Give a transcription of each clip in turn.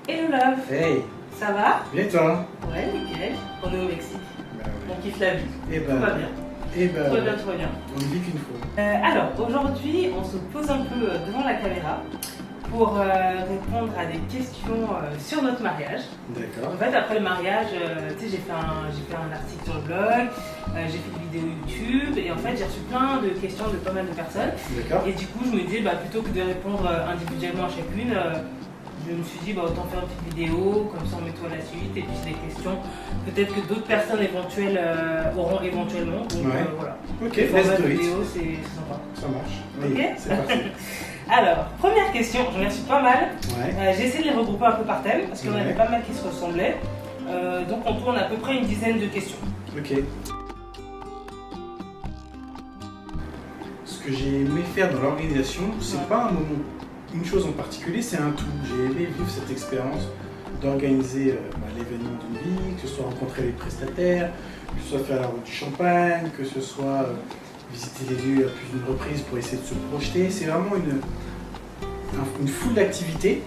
Hello love. Hey, Ça va? bien toi? Ouais, nickel. On est au Mexique. Bah ouais. On kiffe la vie. Et Tout va bien. Tout va bien, tout va bien. on ne vit qu'une fois. Alors, aujourd'hui, on se pose un peu devant la caméra pour répondre à des questions sur notre mariage. D'accord. En fait, après le mariage, tu sais, j'ai fait un article sur le blog, j'ai fait des vidéos YouTube et en fait, j'ai reçu plein de questions de pas mal de personnes. D'accord. Et du coup, je me disais, plutôt que de répondre individuellement à chacune, je me suis dit, autant faire une petite vidéo, comme ça on met tout à la suite, et puis c'est des questions peut-être que d'autres personnes éventuelles auront éventuellement. Donc voilà. Ok, le format let's do it. vidéo, c'est sympa. Ça marche. Oui, Ok. c'est parti. Alors, première question, j'en ai reçu pas mal. Ouais. J'ai essayé de les regrouper un peu par thème, parce qu'il y en avait Ouais. pas mal qui se ressemblaient. Donc on tourne à peu près une dizaine de questions. Ok. Ce que j'ai aimé faire dans l'organisation, c'est pas un moment, une chose en particulier, c'est un tout. J'ai aimé vivre cette expérience d'organiser l'événement d'une vie, que ce soit rencontrer les prestataires, que ce soit faire la route du champagne, que ce soit visiter les lieux à plus d'une reprise pour essayer de se projeter. C'est vraiment une foule d'activités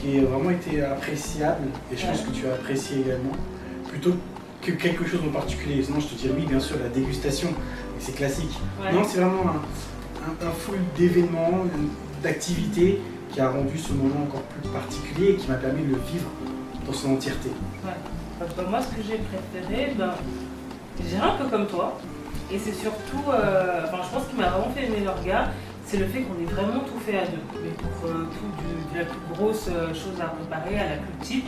qui a vraiment été appréciable et je pense que tu as apprécié également, plutôt que quelque chose en particulier. Sinon, je te dirais oui, bien sûr, la dégustation, mais c'est classique. Ouais. Non, c'est vraiment un foule d'événements, d'activités qui a rendu ce moment encore plus particulier et qui m'a permis de le vivre dans son entièreté. Ouais. Moi, ce que j'ai préféré, je dirais un peu comme toi. Et c'est surtout, je pense qu'il m'a vraiment fait aimer l'orga, c'est le fait qu'on ait vraiment tout fait à deux. Mais pour de la plus grosse chose à préparer à la plus petite,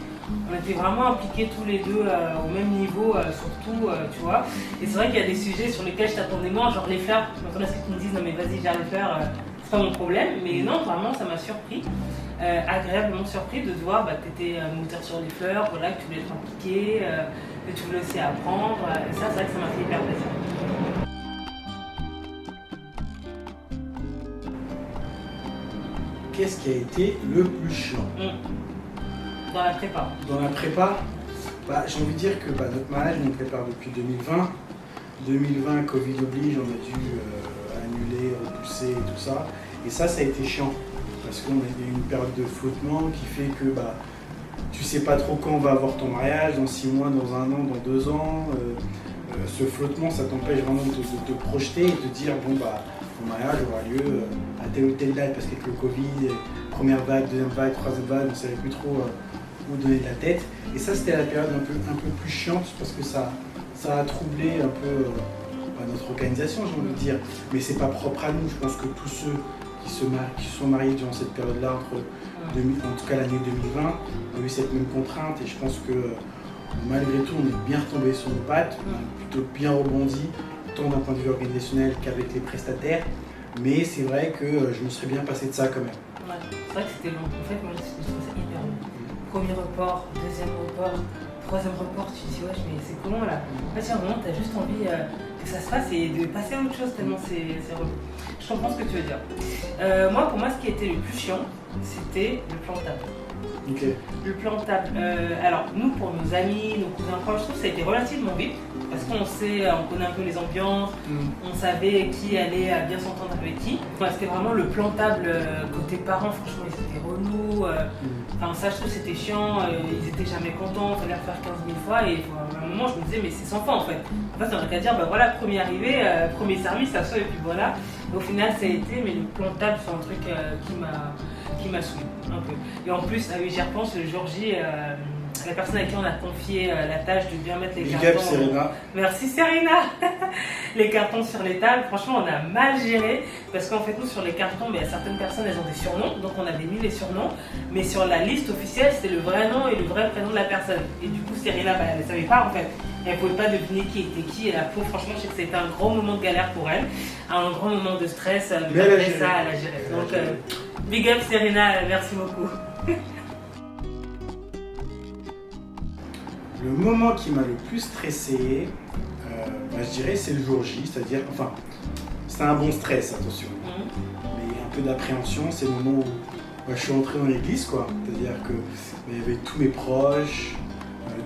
on était vraiment impliqués tous les deux au même niveau, surtout, tu vois. Et c'est vrai qu'il y a des sujets sur lesquels je t'attendais moins, genre les fleurs. Je m'attendais à ce que tu me dises, non mais vas-y, viens les faire, c'est pas mon problème. Mais non, vraiment, ça m'a surpris, agréablement surpris de te voir que tu étais moteur sur les fleurs, voilà, que tu voulais être impliqué, que tu voulais aussi apprendre. Et ça, c'est vrai que ça m'a fait hyper plaisir. Qu'est-ce qui a été le plus chiant Dans la prépa. dans la prépa? J'ai envie de dire que notre mariage, on le prépare depuis 2020. 2020, Covid oblige, on a dû annuler, repousser et tout ça. Et ça a été chiant. Parce qu'on a eu une période de flottement qui fait que tu sais pas trop quand on va avoir ton mariage, dans 6 mois, dans 1 an, dans 2 ans. Ce flottement, ça t'empêche vraiment de te projeter et de dire ton mariage aura lieu à telle ou telle date parce qu'avec le Covid, première vague, deuxième vague, troisième vague, on ne savait plus trop où donner de la tête. Et ça, c'était la période un peu plus chiante parce que ça a troublé un peu notre organisation, j'ai envie de dire. Mais c'est pas propre à nous. Je pense que tous ceux qui se sont mariés durant cette période-là, en tout cas l'année 2020, ont eu cette même contrainte. Et je pense que malgré tout, on est bien retombé sur nos pattes, on a plutôt bien rebondi, tant d'un point de vue organisationnel qu'avec les prestataires. Mais c'est vrai que je me serais bien passé de ça quand même. Ouais, c'est vrai que c'était long. En fait, moi, je trouve ça hyper long. Premier report, deuxième report, troisième report, tu te dis, wesh, mais c'est comment là? En fait, à un moment, t'as juste envie que ça se fasse et de passer à autre chose tellement c'est relou. Je comprends ce que tu veux dire. Pour moi, ce qui a été le plus chiant, c'était le plan de table. Okay. Le plan de table. Alors, nous, pour nos amis, nos cousins proches, je trouve que ça a été relativement vite parce qu'on connaît un peu les ambiances, on savait qui allait bien s'entendre avec qui. C'était vraiment le plan de table côté parents, franchement, ils étaient relous. Ça, je trouve que c'était chiant, ils étaient jamais contents, il fallait le faire 15 000 fois. Et à un moment, je me disais, mais c'est sans fin en fait. En fait, on aurait qu'à dire, premier arrivé, premier service, ça soit, et puis voilà. Et au final, ça a été, mais le plan de table, c'est un truc qui m'a saoulé un peu. Et en plus, j'y repense, le jour J, la personne à qui on a confié la tâche de bien mettre les Big cartons. up, Serena. Merci Serena. Les cartons sur les tables, franchement, on a mal géré parce qu'en fait, nous, sur les cartons, certaines personnes, elles ont des surnoms, donc on avait mis les surnoms, mais sur la liste officielle, c'était le vrai nom et le vrai prénom de la personne. Et du coup, Serena, elle ne savait pas en fait. Elle ne pouvait pas deviner qui était qui, et la pauvre, franchement, je sais que c'était un gros moment de galère pour elle, un grand moment de stress, mais après ça, elle a géré. Donc, big up Serena, merci beaucoup. Le moment qui m'a le plus stressé, je dirais, c'est le jour J, c'est-à-dire, c'est un bon stress, attention, mais un peu d'appréhension, c'est le moment où je suis entré dans l'église, quoi. C'est-à-dire qu'il y avait tous mes proches,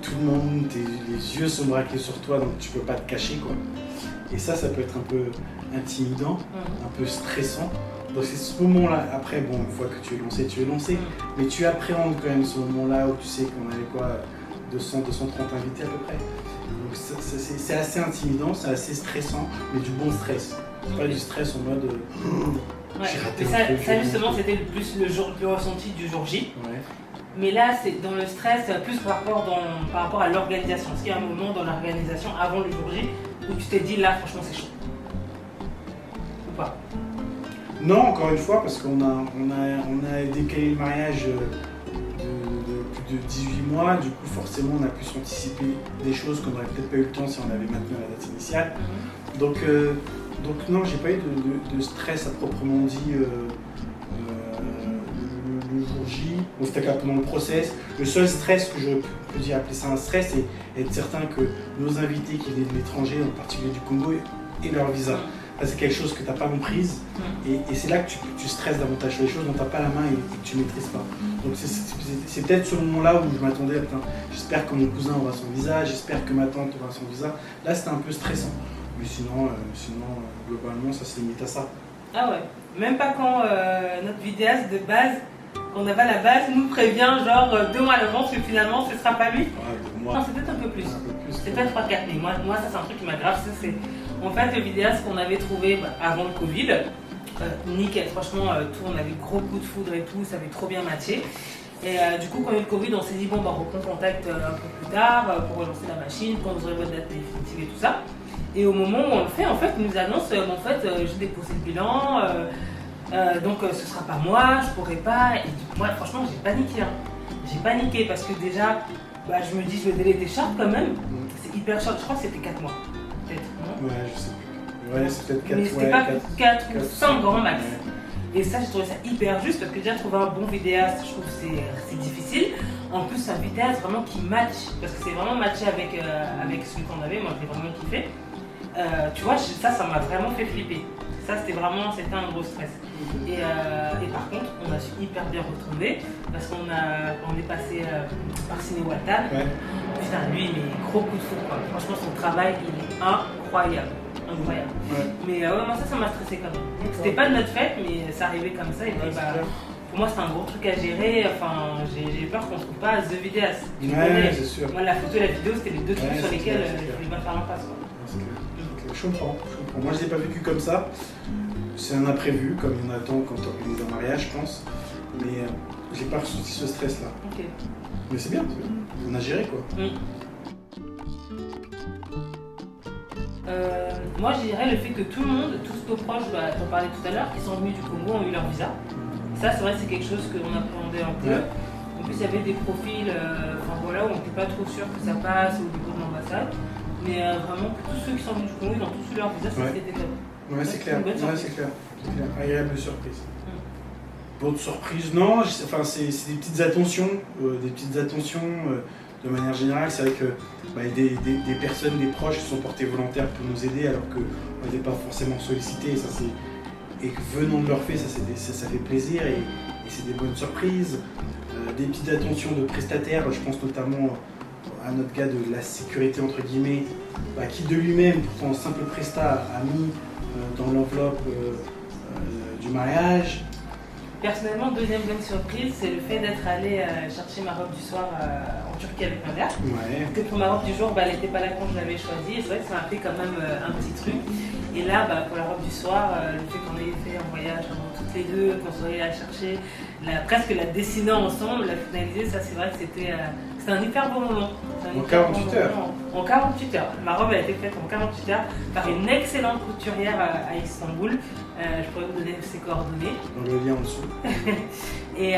tout le monde, les yeux sont braqués sur toi, donc tu peux pas te cacher, quoi. Et ça peut être un peu intimidant, un peu stressant, Donc c'est ce moment-là, après bon, une fois que tu es lancé, mais tu appréhendes quand même ce moment-là où tu sais qu'on avait quoi, 230 invités à peu près. Donc c'est assez intimidant, c'est assez stressant, mais du bon stress. C'est pas du stress en mode j'ai raté mais ça justement c'était plus le ressenti du jour J. Ouais. Mais là c'est dans le stress plus par rapport à l'organisation. Est-ce qu'il y a un moment dans l'organisation avant le jour J où tu t'es dit là franchement c'est chaud? Ou pas? Non, encore une fois, parce qu'on a décalé le mariage de plus de 18 mois, du coup forcément on a pu s'anticiper des choses qu'on n'aurait peut-être pas eu le temps si on avait maintenu la date initiale. Donc non, j'ai pas eu de stress à proprement dit le jour J. On s'était capé pendant le process. Le seul stress que je peux dire appeler ça un stress, c'est être certain que nos invités qui viennent de l'étranger, en particulier du Congo, aient leur visa. C'est quelque chose que tu n'as pas comprise et c'est là que tu stresses davantage sur les choses dont tu n'as pas la main et que tu ne maîtrises pas. Donc c'est peut-être ce moment-là où je m'attendais à j'espère que mon cousin aura son visa, j'espère que ma tante aura son visa. Là c'était un peu stressant. Mais sinon globalement ça se limite à ça. Ah ouais, même pas quand notre vidéaste de base, on avait la base, nous prévient genre 2 mois à l'avance que finalement ce sera pas lui. Ouais, 2 mois. Non, c'est peut-être un peu plus. C'est peut-être 3-4 mais moi ça c'est un truc qui m'aggrave, c'est en fait le vidéaste qu'on avait trouvé avant le Covid, nickel, franchement tout, on avait gros coup de foudre et tout, ça avait trop bien matché. Et du coup quand il y a eu le Covid on s'est dit bon bah on reprend contact un peu plus tard pour relancer la machine, quand vous aurez votre date définitive et tout ça. Et au moment où on le fait, en fait, il nous annonce en fait j'ai déposé le bilan, donc ce sera pas moi, je pourrai pas. Et moi franchement j'ai paniqué. J'ai paniqué parce que déjà je me dis le délai était short quand même, c'est hyper short, je crois que c'était 4 mois. Peut-être, non? Ouais, je sais plus. Ouais, c'est peut-être 4 mais c'était pas 4 ou 5 grand max. Ouais. Et ça, j'ai trouvé ça hyper juste parce que déjà trouver un bon vidéaste, je trouve que c'est difficile. En plus, un vidéaste vraiment qui match, parce que c'est vraiment matché avec celui qu'on avait, moi j'ai vraiment kiffé. Tu vois, ça m'a vraiment fait flipper. Ça, c'était un gros stress. Et par contre, on a su hyper bien retrouver parce qu'on est passé par Ciné Waltan. Ouais. Putain, lui, mais gros coup de foudre, quoi. Franchement, son travail, il est incroyable. Incroyable. Ouais. Mais moi, ça m'a stressé quand même. C'était pas de notre fête, mais ça arrivait comme ça. Et puis, pour moi, c'était un gros truc à gérer. Enfin, j'ai peur qu'on ne trouve pas The Vidéaste. Ouais, c'est sûr. Moi, la photo et la vidéo, c'était les deux trucs sur lesquels je voulais pas faire l'impasse. Je comprends. Moi, je ne l'ai pas vécu comme ça. C'est un imprévu, comme il y en a tant quand on organise un mariage, je pense. Mais j'ai pas ressenti ce stress-là. Okay. Mais c'est bien, on a géré quoi. Moi, je dirais le fait que tout le monde, tous nos proches, t'en parlais tout à l'heure, qui sont venus du Congo, ont eu leur visa. Ça, c'est vrai, c'est quelque chose qu'on appréhendait un peu. Ouais. En plus, il y avait des profils où on n'était pas trop sûr que ça passe au niveau de l'ambassade. Mais vraiment, tous ceux qui sont venus du Congo, ils ont tous eu leur visa, c'était top. Ouais, c'est clair. C'est clair. Agréable surprise. Bonne surprise, non, c'est des petites attentions. De manière générale, c'est vrai que des personnes, des proches qui sont portés volontaires pour nous aider alors qu'on n'était pas forcément sollicités. Et que venant de leur fait, ça fait plaisir et c'est des bonnes surprises. Des petites attentions de prestataires, je pense notamment à notre gars de la sécurité entre guillemets, qui de lui-même, pourtant simple prestat, a mis dans l'enveloppe du mariage. Personnellement, deuxième bonne surprise, c'est le fait d'être allé chercher ma robe du soir en Turquie avec ma mère. Ouais. Parce que pour ma robe du jour, elle n'était pas là quand je l'avais choisie. Et c'est vrai que ça m'a fait quand même un petit truc. Et là, pour la robe du soir, le fait qu'on ait fait un voyage toutes les deux, qu'on soit allé la chercher, presque la dessiner ensemble, la finaliser, ça c'est vrai que c'était un hyper bon moment. En 48 heures. En 48 heures. Ma robe a été faite en 48 heures par une excellente couturière à Istanbul. Je pourrais vous donner ses coordonnées. Dans le lien en dessous. Et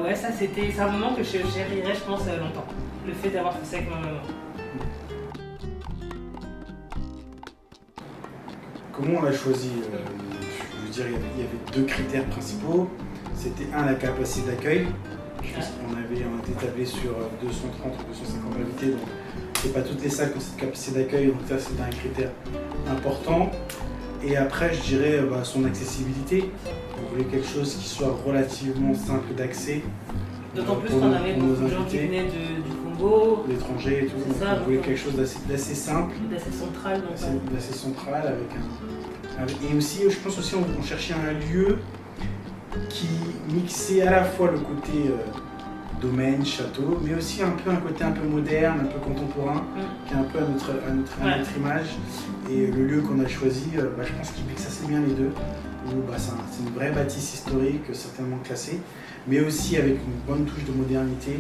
ouais, ça c'est un moment que je chérirai, je pense, longtemps. Le fait d'avoir fait ça avec ma maman. Comment on l'a choisi Je veux dire, il y avait 2 critères principaux. C'était la capacité d'accueil. On était tablé sur 230 ou 250 invités, donc c'est pas toutes les salles qui ont cette capacité d'accueil, donc ça c'était un critère important. Et après, je dirais son accessibilité. On voulait quelque chose qui soit relativement simple d'accès. D'autant plus qu'on avait beaucoup de gens qui venaient du Congo, l'étranger et tout. On voulait quelque chose d'assez simple, d'assez central, d'assez central Et aussi, je pense aussi on cherchait un lieu qui mixait à la fois le côté domaine, château, mais aussi un côté un peu moderne, un peu contemporain, qui est un peu à notre image. Et le lieu qu'on a choisi, je pense qu'il mixe assez bien les deux. C'est une vraie bâtisse historique, certainement classée, mais aussi avec une bonne touche de modernité.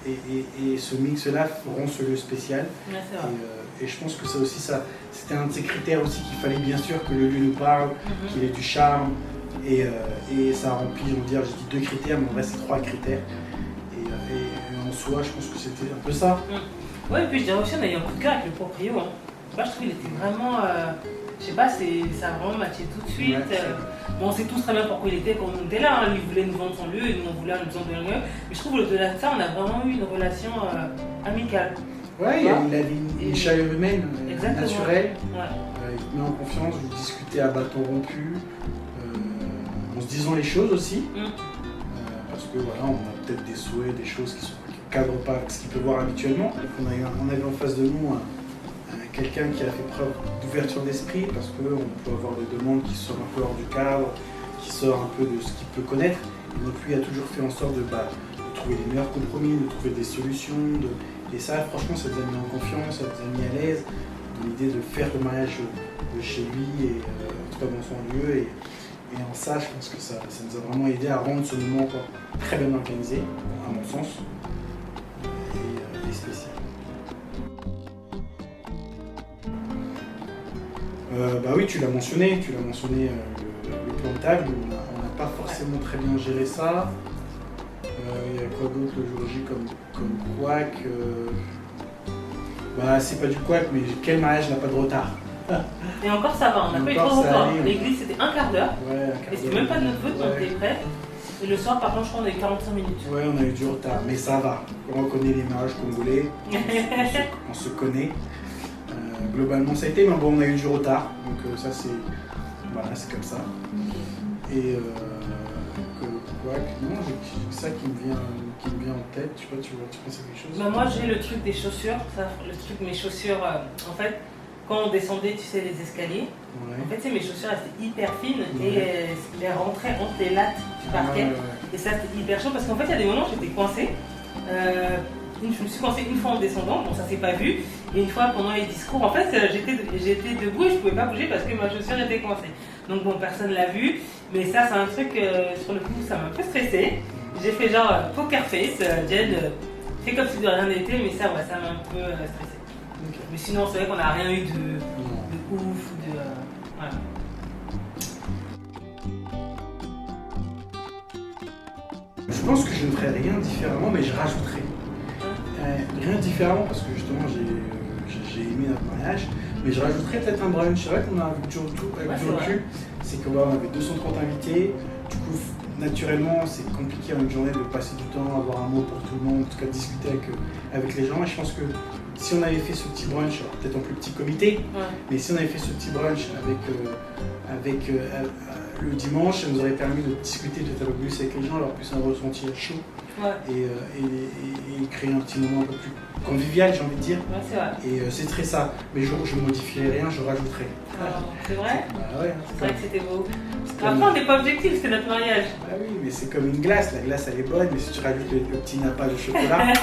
Et ce mix-là rend ce lieu spécial. Ouais, et je pense que ça aussi, c'était un de ces critères aussi qu'il fallait bien sûr que le lieu nous parle, qu'il ait du charme. Et ça remplit, j'ai dit 2 critères, mais en vrai c'est 3 critères. Et en soi, je pense que c'était un peu ça. Ouais, et puis je dirais aussi, on a eu un coup de cœur avec le proprio. Hein. Moi, je trouve qu'il était vraiment. Je sais pas, ça a vraiment matché tout de suite. Bon, on sait tous très bien pourquoi il était quand on était là. Hein. Lui voulait nous vendre son lieu, et nous on voulait nous vendre un lieu. Mais je trouve au-delà de ça, on a vraiment eu une relation amicale. Ouais, il avait une chaleur humaine, naturelle. Ouais. Il te met en confiance, vous discutez à bâton rompu. En se disant les choses aussi, parce que voilà, on a peut-être des souhaits, des choses qui ne cadrent pas avec ce qu'il peut voir habituellement. On avait en face de nous quelqu'un qui a fait preuve d'ouverture d'esprit, parce qu'on peut avoir des demandes qui sortent un peu hors du cadre, qui sortent un peu de ce qu'il peut connaître. Et donc lui a toujours fait en sorte de trouver les meilleurs compromis, de trouver des solutions. Et ça, franchement, ça nous a mis en confiance, ça nous a mis à l'aise, dans l'idée de faire le mariage de chez lui, et en tout cas dans son lieu. Et en ça, je pense que ça nous a vraiment aidé à rendre ce moment encore très bien organisé, à mon sens, et spécial. Oui, tu l'as mentionné, le plan de table, on n'a pas forcément très bien géré ça. Il y a quoi d'autre le jour J comme couac c'est pas du couac, mais quel mariage n'a pas de retard? Et encore ça va, on n'a pas eu trop de retard. L'église c'était un quart d'heure, et c'était même pas de notre faute, on était prêts. Et le soir par contre je crois qu'on a eu 45 minutes. Ouais, on a eu du retard, mais ça va. On reconnaît les mariages congolais, on se connaît. Globalement ça a été, mais bon on a eu du retard, donc ça c'est comme ça. Et non, j'ai ça qui me vient en tête. Je sais pas, tu penses à quelque chose? Moi j'ai le truc des chaussures, mes chaussures, en fait, quand on descendait, tu sais, les escaliers, en fait, mes chaussures elles étaient hyper fines et elles rentraient entre les lattes du parquet. Et ça c'était hyper chaud parce qu'en fait, il y a des moments où j'étais coincée. Je me suis coincée une fois en descendant, bon ça s'est pas vu, et une fois pendant les discours, en fait j'étais debout et je pouvais pas bouger parce que ma chaussure était coincée. Donc bon, personne l'a vu, mais ça c'est un truc, sur le coup ça m'a un peu stressée. J'ai fait genre poker face, Jen fait comme si de rien n'était, mais ça m'a un peu stressée. Okay. Mais sinon c'est vrai qu'on n'a rien eu de ouf ou de... voilà. Je pense que je ne ferais rien différemment, mais je rajouterais. Rien différemment parce que justement j'ai aimé notre mariage, mais je rajouterais peut-être un brunch. C'est vrai qu'on a avec du recul, c'est qu'on avait 230 invités, du coup naturellement c'est compliqué en une journée de passer du temps, avoir un mot pour tout le monde, en tout cas discuter avec les gens. Et je pense que si on avait fait ce petit brunch, peut-être en plus petit comité, mais si on avait fait ce petit brunch avec le dimanche, ça nous aurait permis de discuter peut-être un peu plus avec les gens, alors plus un ressenti chaud. Et créer un petit moment un peu plus convivial, j'ai envie de dire. Ouais, c'est vrai. Et c'est très ça. Mais je modifierais rien, je rajouterais. C'est vrai? Ouais. C'est vrai que c'était beau. Après, on n'est pas objectif, c'était notre mariage. Oui, mais c'est comme une glace. La glace, elle est bonne, mais si tu rajoutes le petit nappage de chocolat,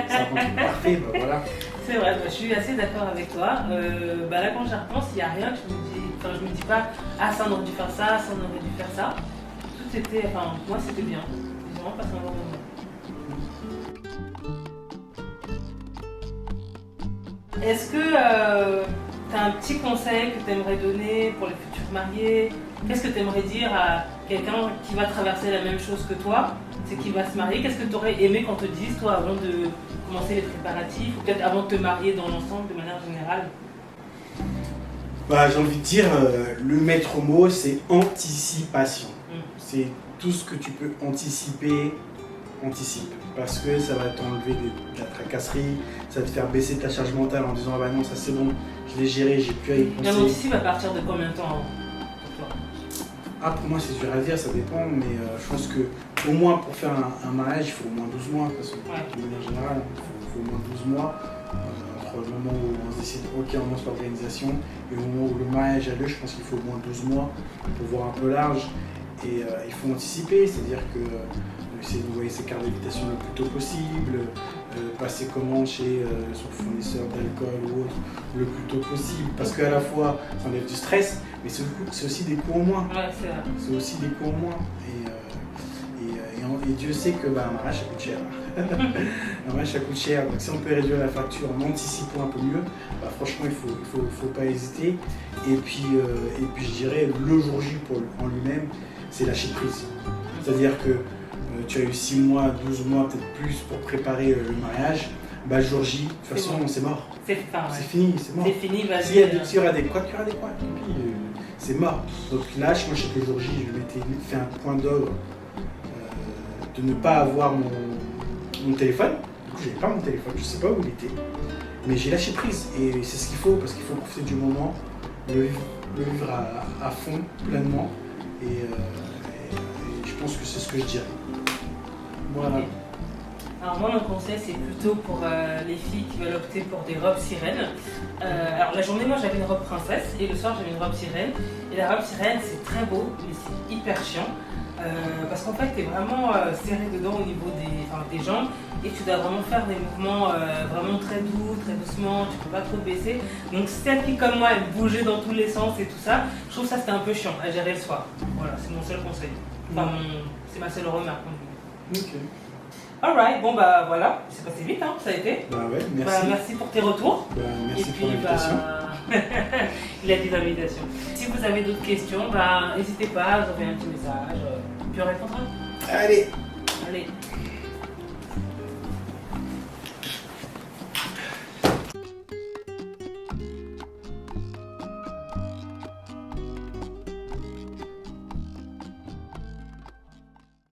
ça rend tout parfait. Voilà. C'est vrai, je suis assez d'accord avec toi. Là, quand j'y repense, il n'y a rien que je me dis pas, ça on aurait dû faire ça, on aurait dû faire ça. Tout était, moi c'était bien. J'ai vraiment passé un bon moment. Est-ce que tu as un petit conseil que tu aimerais donner pour les futurs mariés? Qu'est-ce que tu aimerais dire à quelqu'un qui va traverser la même chose que toi, c'est qui va se marier? Qu'est-ce que tu aurais aimé qu'on te dise, toi, avant de commencer les préparatifs, ou peut-être avant de te marier dans l'ensemble, de manière générale? J'ai envie de dire, le maître mot, c'est anticipation. C'est tout ce que tu peux anticiper, anticipe. Parce que ça va t'enlever de la tracasserie, ça va te faire baisser ta charge mentale en disant non, ça c'est bon, je l'ai géré, j'ai plus à y penser. On anticipe à partir de combien de temps pour toi? Pour moi c'est dur à dire, ça dépend, mais je pense que au moins pour faire un mariage, il faut au moins 12 mois, de toute façon, Ouais. de manière générale, il faut au moins 12 mois. Entre le moment où on se décide, ok, on lance l'organisation, et au moment où le mariage a lieu, je pense qu'il faut au moins 12 mois pour voir un peu large. Et il faut anticiper, c'est-à-dire que essayer d'envoyer ses cartes d'invitation le plus tôt possible, passer commande chez son fournisseur d'alcool ou autre le plus tôt possible, parce qu'à la fois ça enlève du stress, mais c'est aussi des coûts en moins. Ouais, c'est vrai. C'est aussi des coûts en moins. Et Dieu sait que un mariage ça coûte cher. Un mariage ça coûte cher, donc si on peut réduire la facture en anticipant un peu mieux, franchement il faut pas hésiter. Et puis je dirais le jour J en lui-même, c'est lâcher prise. C'est-à-dire que tu as eu 6 mois, 12 mois, peut-être plus pour préparer le mariage. Le jour J, de toute façon, bon. c'est mort. C'est fini, c'est mort. C'est fini, vas-y. S'il y aura des couacs, il y aura des couacs. C'est mort. Donc là, moi, je sais que le jour J, je m'étais fait un point d'ordre de ne pas avoir mon téléphone. Du coup, j'avais pas mon téléphone, je sais pas où il était. Mais j'ai lâché prise. Et c'est ce qu'il faut, parce qu'il faut profiter du moment, le vivre à fond, pleinement. Et je pense que c'est ce que je dirais. Voilà. Okay. Alors moi, mon conseil, c'est plutôt pour les filles qui veulent opter pour des robes sirènes. Alors la journée, moi, j'avais une robe princesse et le soir, j'avais une robe sirène. Et la robe sirène, c'est très beau, mais c'est hyper chiant. Parce qu'en fait, tu es vraiment serré dedans au niveau des jambes et tu dois vraiment faire des mouvements vraiment très doux, très doucement, tu peux pas trop te baisser. Donc celles qui, comme moi, elles bougeaient dans tous les sens et tout ça, je trouve ça c'était un peu chiant à gérer le soir. Voilà, c'est mon seul conseil. Enfin, c'est ma seule remarque. Ok. Alright, bon bah voilà, c'est passé vite, hein, ça a été. Ouais, merci. Merci pour tes rretours. Merci et puis, pour l'invitation. Il a dit l'invitation. Si vous avez d'autres questions, n'hésitez pas à vous envoyer un petit message, puis on répondra. Allez. Allez.